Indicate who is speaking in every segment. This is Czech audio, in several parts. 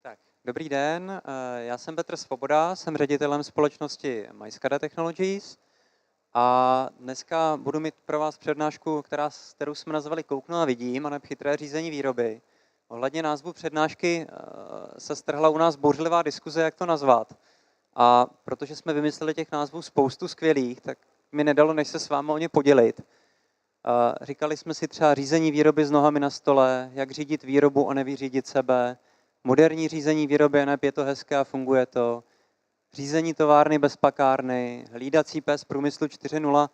Speaker 1: Tak, dobrý den, já jsem Petr Svoboda, jsem ředitelem společnosti MySCADA Technologies a dneska budu mít pro vás přednášku, kterou jsme nazvali Kouknu a vidím, a chytré řízení výroby. Ohledně názvu přednášky se strhla u nás bouřlivá diskuze, jak to nazvat. A protože jsme vymysleli těch názvů spoustu skvělých, tak mi nedalo, než se s vámi o ně podělit. Říkali jsme si třeba řízení výroby s nohami na stole, jak řídit výrobu a nevyřídit sebe, moderní řízení výroby, neb je to hezké a funguje to, řízení továrny bez pakárny, hlídací pes průmyslu 4.0.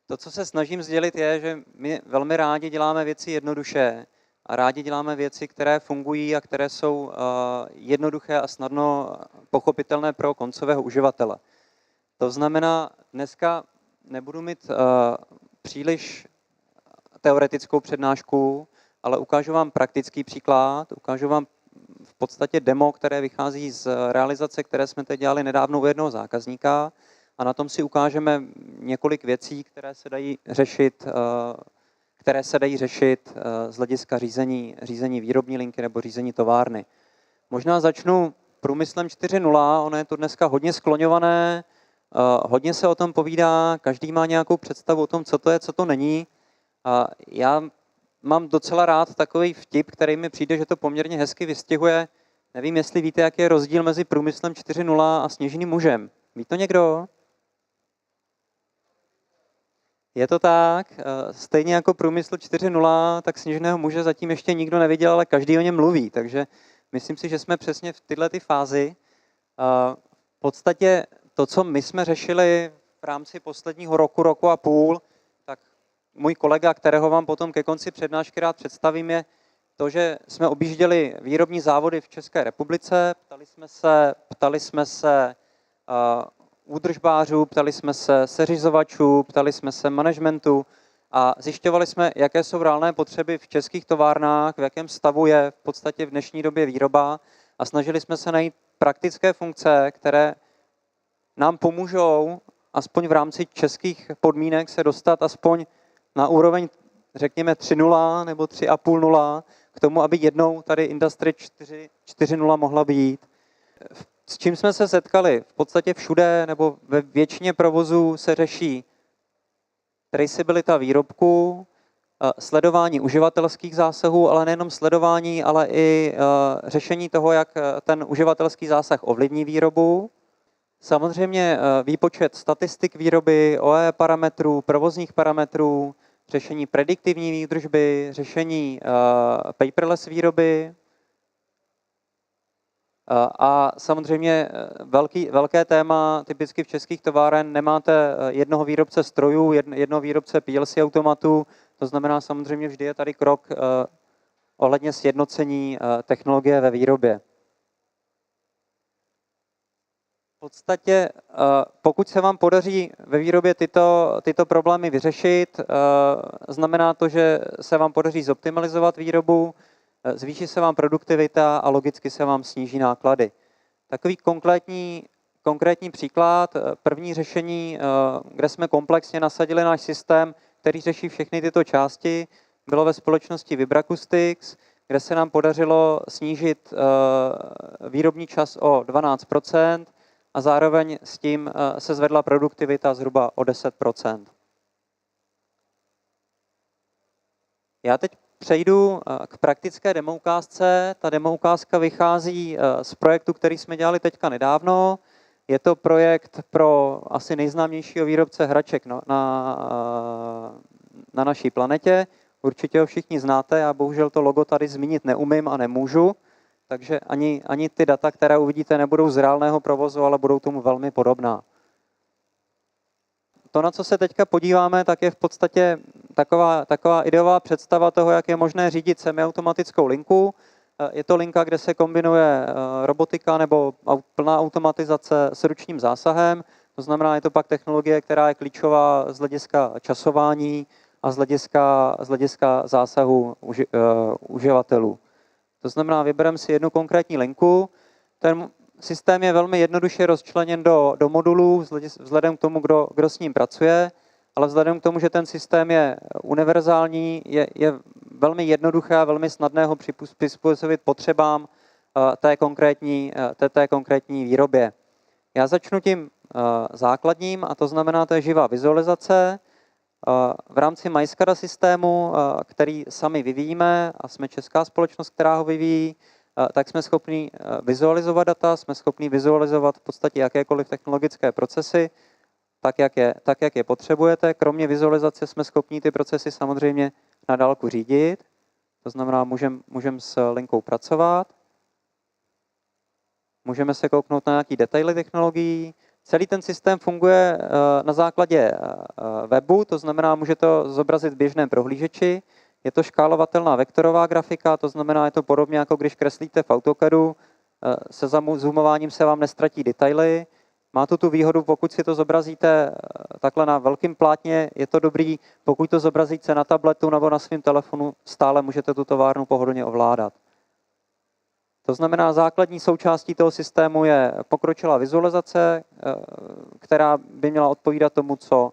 Speaker 1: To, co se snažím sdělit, je, že my velmi rádi děláme věci jednoduše a rádi děláme věci, které fungují a které jsou jednoduché a snadno pochopitelné pro koncového uživatele. To znamená, dneska nebudu mít příliš teoretickou přednášku, ale ukážu vám praktický příklad, ukážu vám v podstatě demo, které vychází z realizace, které jsme teď dělali nedávno u jednoho zákazníka, a na tom si ukážeme několik věcí, které se dají řešit z hlediska řízení výrobní linky nebo řízení továrny. Možná začnu průmyslem 4.0, ono je to dneska hodně skloňované, hodně se o tom povídá, každý má nějakou představu o tom, co to je, co to není. Já mám docela rád takový vtip, který mi přijde, že to poměrně hezky vystihuje. Nevím, jestli víte, jaký je rozdíl mezi průmyslem 4.0 a sněžným mužem. Ví to někdo? Je to tak. Stejně jako průmysl 4.0, tak sněžného muže zatím ještě nikdo neviděl, ale každý o něm mluví. Takže myslím si, že jsme přesně v této fázi. V podstatě to, co my jsme řešili v rámci posledního roku a půl, tak můj kolega, kterého vám potom ke konci přednášky rád představím, je to, že jsme objížděli výrobní závody v České republice, ptali jsme se údržbářů, ptali jsme se seřizovačů, ptali jsme se managementu a zjišťovali jsme, jaké jsou reálné potřeby v českých továrnách, v jakém stavu je v podstatě v dnešní době výroba, a snažili jsme se najít praktické funkce, které nám pomůžou aspoň v rámci českých podmínek se dostat aspoň na úroveň, řekněme, 3.0 nebo 3.5.0 k tomu, aby jednou tady Industry 4.0 mohla být. S čím jsme se setkali? V podstatě všude nebo ve většině provozů se řeší traceabilita výrobků, sledování uživatelských zásahů, ale nejenom sledování, ale i řešení toho, jak ten uživatelský zásah ovlivní výrobu. Samozřejmě výpočet statistik výroby, OE parametrů, provozních parametrů, řešení prediktivní výdržby, řešení paperless výroby a samozřejmě velké téma, typicky v českých továren nemáte jednoho výrobce strojů, jednoho výrobce PLC automatů, to znamená samozřejmě vždy je tady krok ohledně sjednocení technologie ve výrobě. V podstatě, pokud se vám podaří ve výrobě tyto problémy vyřešit, znamená to, že se vám podaří zoptimalizovat výrobu, zvýší se vám produktivita a logicky se vám sníží náklady. Takový konkrétní příklad, první řešení, kde jsme komplexně nasadili náš systém, který řeší všechny tyto části, bylo ve společnosti Vibracustics, kde se nám podařilo snížit výrobní čas o 12%, a zároveň s tím se zvedla produktivita zhruba o 10%. Já teď přejdu k praktické demoukázce. Ta demoukázka vychází z projektu, který jsme dělali teďka nedávno. Je to projekt pro asi nejznámějšího výrobce hraček na naší planetě. Určitě ho všichni znáte, já bohužel to logo tady zmínit neumím a nemůžu. Takže ani ty data, které uvidíte, nebudou z reálného provozu, ale budou tomu velmi podobná. To, na co se teďka podíváme, tak je v podstatě taková ideová představa toho, jak je možné řídit semiautomatickou linku. Je to linka, kde se kombinuje robotika nebo plná automatizace s ručním zásahem. To znamená, je to pak technologie, která je klíčová z hlediska časování a z hlediska zásahu uživatelů. To znamená, vybereme si jednu konkrétní linku. Ten systém je velmi jednoduše rozčleněn do modulů vzhledem k tomu, kdo s ním pracuje, ale vzhledem k tomu, že ten systém je univerzální, je velmi jednoduché a velmi snadné ho přizpůsobit potřebám té konkrétní výrobě. Já začnu tím základním, a to znamená, to je živá vizualizace. V rámci MySCADA systému, který sami vyvíjíme, a jsme česká společnost, která ho vyvíjí, tak jsme schopni vizualizovat data, jsme schopni vizualizovat v podstatě jakékoliv technologické procesy, tak, jak je potřebujete. Kromě vizualizace jsme schopni ty procesy samozřejmě na dálku řídit, to znamená, můžeme s linkou pracovat, můžeme se kouknout na nějaké detaily technologií. Celý ten systém funguje na základě webu, to znamená, může to zobrazit v běžném prohlížeči. Je to škálovatelná vektorová grafika, to znamená, je to podobně jako když kreslíte v AutoCADu, se zoomováním se vám nestratí detaily. Má to tu výhodu, pokud si to zobrazíte takhle na velkém plátně, je to dobrý, pokud to zobrazíte na tabletu nebo na svém telefonu, stále můžete tu továrnu pohodlně ovládat. To znamená, základní součástí toho systému je pokročilá vizualizace, která by měla odpovídat tomu, co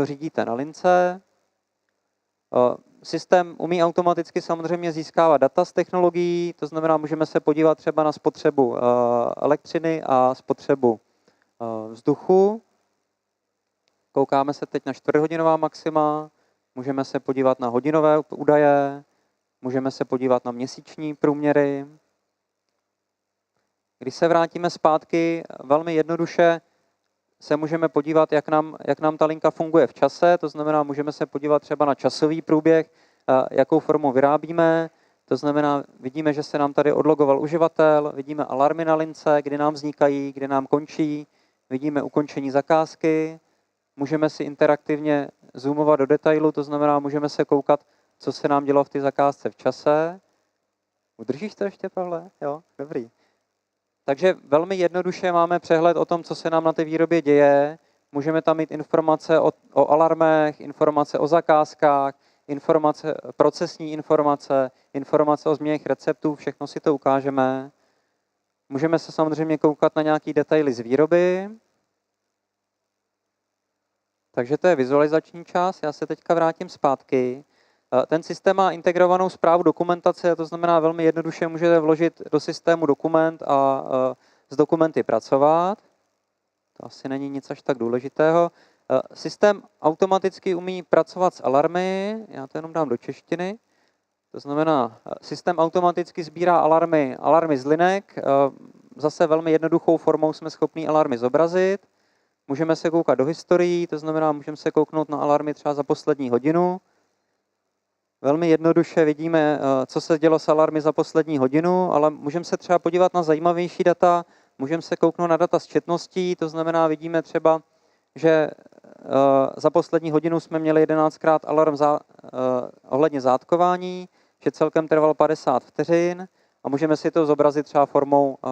Speaker 1: řídíte na lince. Systém umí automaticky samozřejmě získávat data z technologií, to znamená, můžeme se podívat třeba na spotřebu elektřiny a spotřebu vzduchu. Koukáme se teď na čtvrthodinová maxima, můžeme se podívat na hodinové údaje, můžeme se podívat na měsíční průměry. Když se vrátíme zpátky, velmi jednoduše se můžeme podívat, jak nám ta linka funguje v čase, to znamená, můžeme se podívat třeba na časový průběh, jakou formou vyrábíme, to znamená, vidíme, že se nám tady odlogoval uživatel, vidíme alarmy na lince, kdy nám vznikají, kdy nám končí, vidíme ukončení zakázky, můžeme si interaktivně zoomovat do detailu, to znamená, můžeme se koukat, co se nám dělo v té zakázce v čase. Udržíš to ještě, Pavle? Jo, dobrý. Takže velmi jednoduše máme přehled o tom, co se nám na té výrobě děje. Můžeme tam mít informace o alarmech, informace o zakázkách, procesní informace o změnách receptů, všechno si to ukážeme. Můžeme se samozřejmě koukat na nějaké detaily z výroby. Takže to je vizualizační část. Já se teďka vrátím zpátky. Ten systém má integrovanou správu dokumentace, to znamená, velmi jednoduše můžete vložit do systému dokument a s dokumenty pracovat. To asi není nic až tak důležitého. Systém automaticky umí pracovat s alarmy, já to jenom dám do češtiny. To znamená, systém automaticky sbírá alarmy z linek, zase velmi jednoduchou formou jsme schopni alarmy zobrazit. Můžeme se koukat do historií, to znamená, můžeme se kouknout na alarmy třeba za poslední hodinu. Velmi jednoduše vidíme, co se dělo s alarmy za poslední hodinu, ale můžeme se třeba podívat na zajímavější data, můžeme se kouknout na data s četností, to znamená, vidíme třeba, že za poslední hodinu jsme měli 11krát alarm ohledně zátkování, že celkem trval 50 vteřin a můžeme si to zobrazit třeba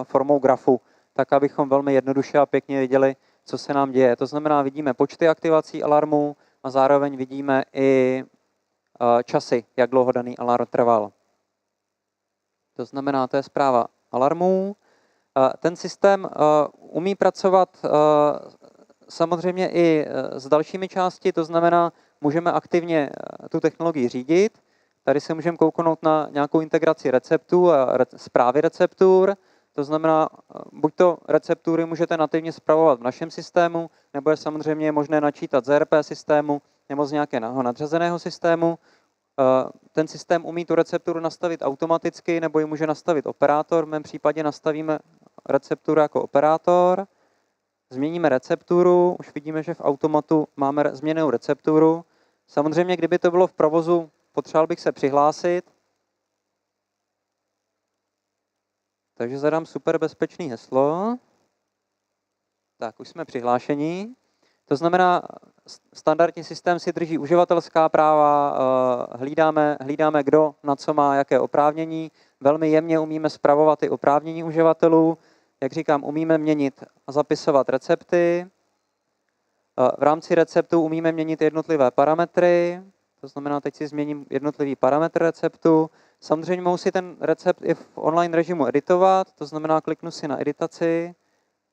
Speaker 1: formou grafu, tak abychom velmi jednoduše a pěkně viděli, co se nám děje. To znamená, vidíme počty aktivací alarmů a zároveň vidíme i časy, jak dlouho daný alarm trval. To znamená, to je zpráva alarmů. Ten systém umí pracovat samozřejmě i s dalšími části, to znamená, můžeme aktivně tu technologii řídit. Tady se můžeme kouknout na nějakou integraci receptů a zprávy receptur. To znamená, buď to receptury můžete nativně spravovat v našem systému, nebo je samozřejmě možné načítat z ERP systému nebo z nějakého nadřazeného systému. Ten systém umí tu recepturu nastavit automaticky, nebo ji může nastavit operátor. V mém případě nastavíme recepturu jako operátor. Změníme recepturu, už vidíme, že v automatu máme změněnou recepturu. Samozřejmě, kdyby to bylo v provozu, potřeboval bych se přihlásit. Takže zadám super bezpečný heslo. Tak, už jsme přihlášeni. To znamená, standardní systém si drží uživatelská práva, hlídáme, kdo na co má jaké oprávnění. Velmi jemně umíme spravovat i oprávnění uživatelů. Jak říkám, umíme měnit a zapisovat recepty. V rámci receptu umíme měnit jednotlivé parametry. To znamená, teď si změním jednotlivý parametr receptu. Samozřejmě mohu si ten recept i v online režimu editovat. To znamená, kliknu si na editaci.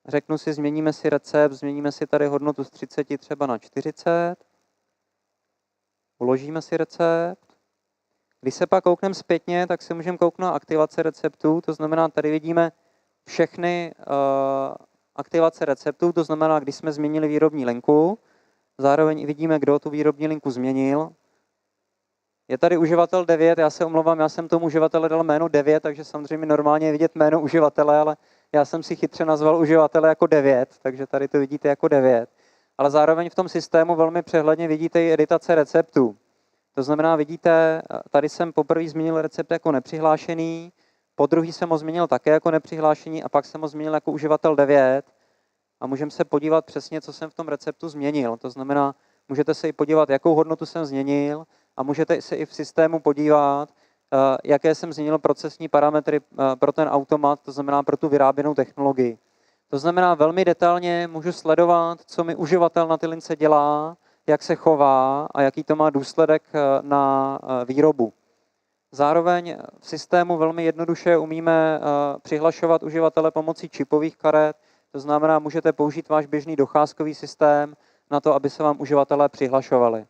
Speaker 1: Řeknu si, změníme si recept, změníme si tady hodnotu z 30 třeba na 40. Uložíme si recept. Když se pak koukneme zpětně, tak si můžeme kouknout na aktivace receptů, to znamená, tady vidíme všechny aktivace receptů, to znamená, když jsme změnili výrobní linku, zároveň vidíme, kdo tu výrobní linku změnil. Je tady uživatel 9, já se omlouvám, já jsem tomu uživateli dal jméno 9, takže samozřejmě normálně je vidět jméno uživatele, ale já jsem si chytře nazval uživatele jako 9, takže tady to vidíte jako 9. Ale zároveň v tom systému velmi přehledně vidíte i editace receptů. To znamená, vidíte, tady jsem poprvé změnil recept jako nepřihlášený, podruhý jsem ho změnil také jako nepřihlášený a pak jsem ho změnil jako uživatel 9 a můžeme se podívat přesně, co jsem v tom receptu změnil. To znamená, můžete se i podívat, jakou hodnotu jsem změnil a můžete se i v systému podívat, jaké jsem změnil procesní parametry pro ten automat, to znamená pro tu vyráběnou technologii. To znamená, velmi detailně můžu sledovat, co mi uživatel na ty lince dělá, jak se chová a jaký to má důsledek na výrobu. Zároveň v systému velmi jednoduše umíme přihlašovat uživatele pomocí čipových karet, to znamená, můžete použít váš běžný docházkový systém na to, aby se vám uživatelé přihlašovali.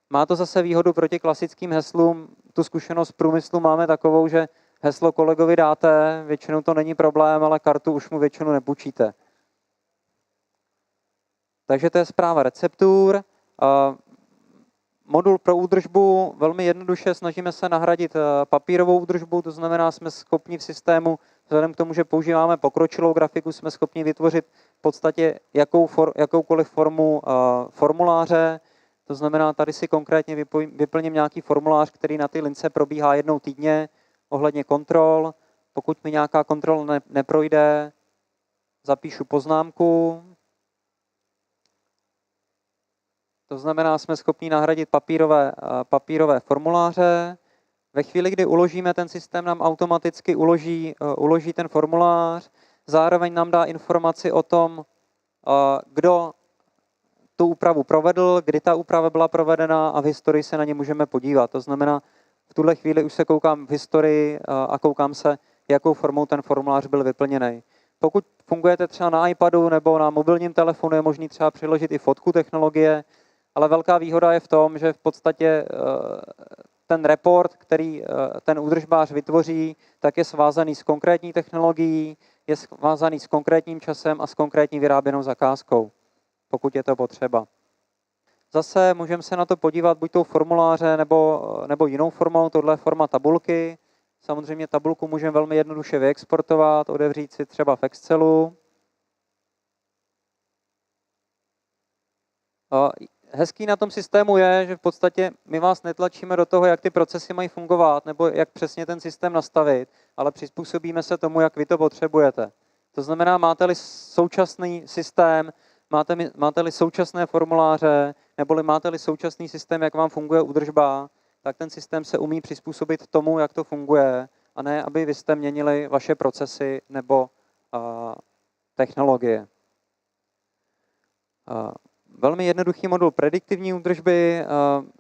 Speaker 1: Má to zase výhodu proti klasickým heslům. Tu zkušenost v průmyslu máme takovou, že heslo kolegovi dáte, většinou to není problém, ale kartu už mu většinou nepůjčíte. Takže to je správa receptur. Modul pro údržbu, velmi jednoduše snažíme se nahradit papírovou údržbu, to znamená, jsme schopni v systému, vzhledem k tomu, že používáme pokročilou grafiku, jsme schopni vytvořit v podstatě jakoukoliv formu formuláře. To znamená, tady si konkrétně vyplním nějaký formulář, který na ty lince probíhá jednou týdně ohledně kontrol. Pokud mi nějaká kontrola neprojde, zapíšu poznámku. To znamená, jsme schopni nahradit papírové formuláře. Ve chvíli, kdy uložíme, ten systém nám automaticky uloží ten formulář, zároveň nám dá informaci o tom, kdo tu úpravu provedl, kdy ta úprava byla provedena a v historii se na ně můžeme podívat. To znamená, v tuhle chvíli už se koukám v historii a koukám se, jakou formou ten formulář byl vyplněný. Pokud fungujete třeba na iPadu nebo na mobilním telefonu, je možný třeba přiložit i fotku technologie, ale velká výhoda je v tom, že v podstatě ten report, který ten údržbář vytvoří, tak je svázaný s konkrétní technologií, je svázaný s konkrétním časem a s konkrétní vyráběnou zakázkou, pokud je to potřeba. Zase můžeme se na to podívat buď tou formuláře nebo jinou formou, tohle je forma tabulky. Samozřejmě tabulku můžeme velmi jednoduše vyexportovat, otevřít si třeba v Excelu. Hezký na tom systému je, že v podstatě my vás netlačíme do toho, jak ty procesy mají fungovat, nebo jak přesně ten systém nastavit, ale přizpůsobíme se tomu, jak vy to potřebujete. To znamená, máte-li současný systém, máte-li současné formuláře, neboli máte-li současný systém, jak vám funguje údržba, tak ten systém se umí přizpůsobit tomu, jak to funguje, a ne, aby vy jste měnili vaše procesy nebo technologie. Velmi jednoduchý modul prediktivní údržby.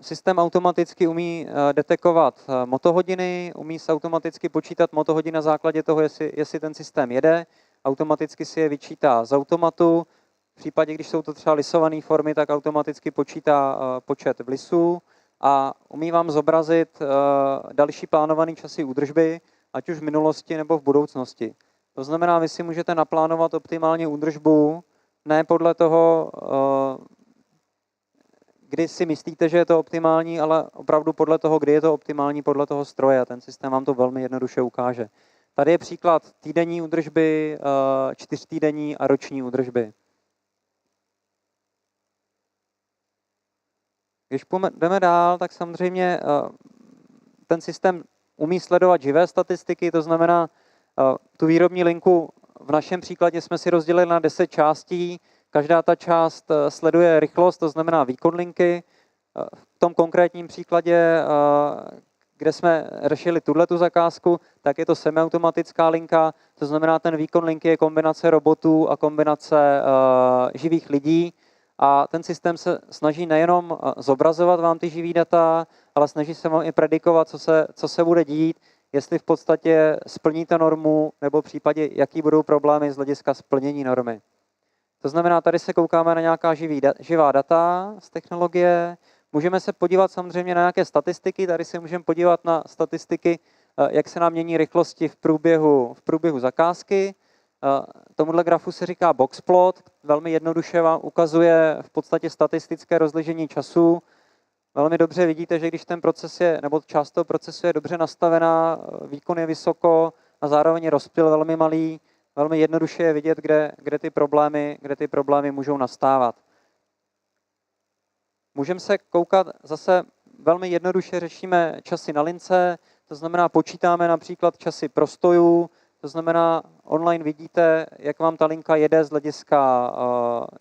Speaker 1: Systém automaticky umí detekovat motohodiny, umí se automaticky počítat motohodiny na základě toho, jestli ten systém jede, automaticky si je vyčítá z automatu. V případě, když jsou to třeba lisované formy, tak automaticky počítá počet vlisů a umí vám zobrazit další plánovaný časy údržby, ať už v minulosti nebo v budoucnosti. To znamená, vy si můžete naplánovat optimální údržbu, ne podle toho, kdy si myslíte, že je to optimální, ale opravdu podle toho, kdy je to optimální, podle toho stroje. A ten systém vám to velmi jednoduše ukáže. Tady je příklad týdenní údržby, 4týdenní a roční údržby. Když jdeme dál, tak samozřejmě ten systém umí sledovat živé statistiky, to znamená, tu výrobní linku v našem příkladě jsme si rozdělili na 10 částí. Každá ta část sleduje rychlost, to znamená výkon linky. V tom konkrétním příkladě, kde jsme řešili tuhletu zakázku, tak je to semiautomatická linka, to znamená, ten výkon linky je kombinace robotů a kombinace živých lidí. A ten systém se snaží nejenom zobrazovat vám ty živý data, ale snaží se vám i predikovat, co se bude dít, jestli v podstatě splníte normu, nebo v případě, jaký budou problémy z hlediska splnění normy. To znamená, tady se koukáme na nějaká živá data z technologie, Můžeme se podívat samozřejmě na nějaké statistiky, tady se můžeme podívat na statistiky, jak se nám mění rychlosti v průběhu zakázky. Tomuhle grafu se říká boxplot, velmi jednoduše vám ukazuje v podstatě statistické rozložení času. Velmi dobře vidíte, že když ten proces je, nebo část toho procesu je dobře nastavená, výkon je vysoko a zároveň je rozptyl velmi malý, velmi jednoduše je vidět, kde ty problémy můžou nastávat. Můžeme se koukat zase velmi jednoduše, řešíme časy na lince, to znamená počítáme například časy prostojů, to znamená online vidíte, jak vám ta linka jede z hlediska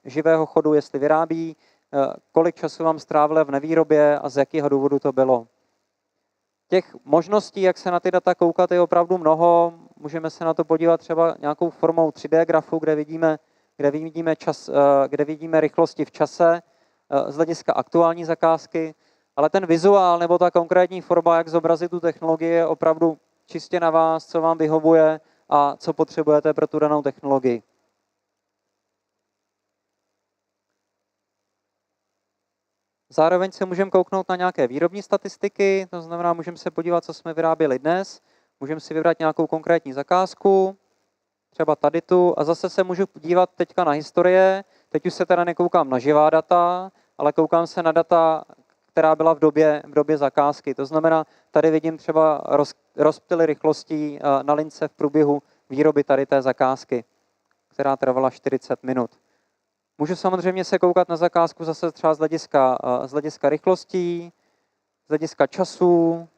Speaker 1: živého chodu, jestli vyrábí, kolik času vám strávilo v nevýrobě a z jakého důvodu to bylo. Těch možností, jak se na ty data koukat, je opravdu mnoho. Můžeme se na to podívat třeba nějakou formou 3D grafu, kde vidíme rychlosti v čase z hlediska aktuální zakázky, ale ten vizuál nebo ta konkrétní forma, jak zobrazit tu technologii, je opravdu čistě na vás, co vám vyhovuje a co potřebujete pro tu danou technologii. Zároveň se můžeme kouknout na nějaké výrobní statistiky, to znamená, můžeme se podívat, co jsme vyráběli dnes, můžeme si vybrat nějakou konkrétní zakázku, třeba tady tu, a zase se můžu podívat teďka na historie, teď už se teda nekoukám na živá data, ale koukám se na data, která byla v době zakázky. To znamená, tady vidím třeba rozptyly rychlostí na lince v průběhu výroby tady té zakázky, která trvala 40 minut. Můžu samozřejmě se koukat na zakázku zase třeba z hlediska rychlostí, z hlediska času,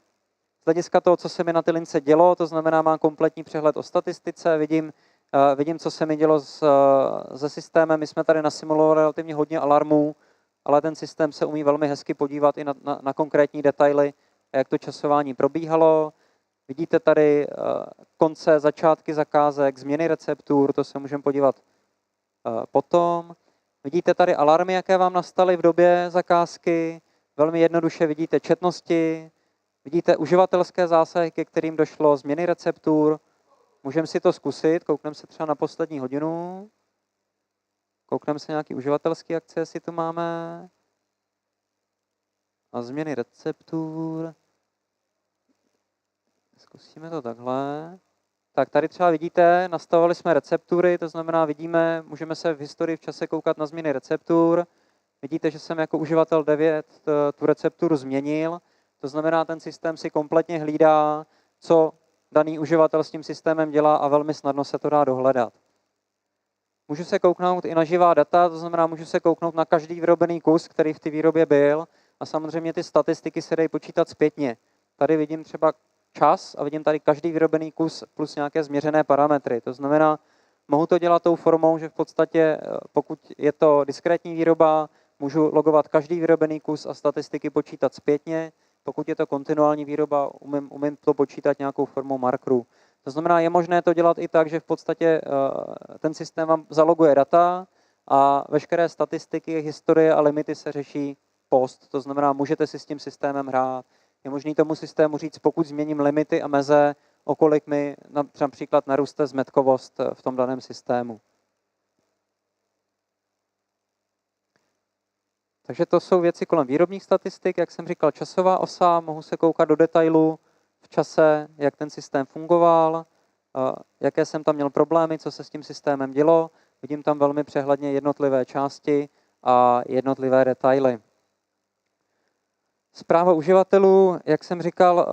Speaker 1: z hlediska toho, co se mi na ty lince dělo, to znamená, mám kompletní přehled o statistice, vidím, co se mi dělo se systémem. My jsme tady nasimulovali relativně hodně alarmů, ale ten systém se umí velmi hezky podívat i na konkrétní detaily, jak to časování probíhalo. Vidíte tady konce, začátky zakázek, změny receptur, to se můžeme podívat potom. Vidíte tady alarmy, jaké vám nastaly v době zakázky. Velmi jednoduše vidíte četnosti, vidíte uživatelské zásahy, ke kterým došlo, změny receptur. Můžeme si to zkusit, koukneme se třeba na poslední hodinu. Koukneme se nějaký uživatelský akce, jestli tu máme. A změny receptur. Zkusíme to takhle. Tak tady třeba vidíte, nastavovali jsme receptury, to znamená můžeme se v historii v čase koukat na změny receptur. Vidíte, že jsem jako uživatel 9 tu recepturu změnil. To znamená, ten systém si kompletně hlídá, co daný uživatel s tím systémem dělá a velmi snadno se to dá dohledat. Můžu se kouknout i na živá data, to znamená, můžu se kouknout na každý vyrobený kus, který v té výrobě byl a samozřejmě ty statistiky se dají počítat zpětně. Tady vidím třeba čas a vidím tady každý vyrobený kus plus nějaké změřené parametry. To znamená, mohu to dělat tou formou, že v podstatě, pokud je to diskrétní výroba, můžu logovat každý vyrobený kus a statistiky počítat zpětně. Pokud je to kontinuální výroba, umím to počítat nějakou formou markerů. To znamená, je možné to dělat i tak, že v podstatě ten systém vám zaloguje data a veškeré statistiky, historie a limity se řeší post. To znamená, můžete si s tím systémem hrát. Je možné tomu systému říct, pokud změním limity a meze, o kolik mi například naroste zmetkovost v tom daném systému. Takže to jsou věci kolem výrobních statistik, jak jsem říkal, časová osa, mohu se koukat do detailu v čase, jak ten systém fungoval, jaké jsem tam měl problémy, co se s tím systémem dělo. Vidím tam velmi přehledně jednotlivé části a jednotlivé detaily. Správa uživatelů, jak jsem říkal,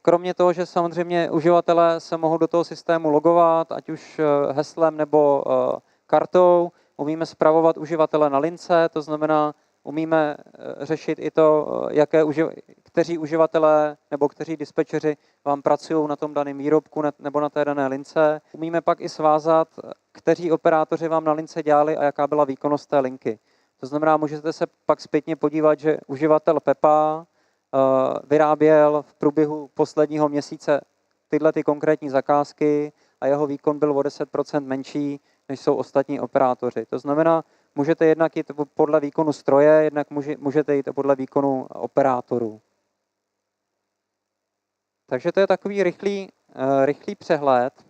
Speaker 1: kromě toho, že samozřejmě uživatelé se mohou do toho systému logovat, ať už heslem nebo kartou, umíme spravovat uživatele na lince, to znamená, umíme řešit i to, kteří uživatelé nebo kteří dispečeři vám pracují na tom daném výrobku nebo na té dané lince. Umíme pak i svázat, kteří operátoři vám na lince dělali a jaká byla výkonnost té linky. To znamená, můžete se pak zpětně podívat, že uživatel Pepa vyráběl v průběhu posledního měsíce tyhle ty konkrétní zakázky a jeho výkon byl o 10% menší, než jsou ostatní operátoři. To znamená, můžete jednak jít podle výkonu stroje, jednak můžete jít podle výkonu operátorů. Takže to je takový rychlý přehled.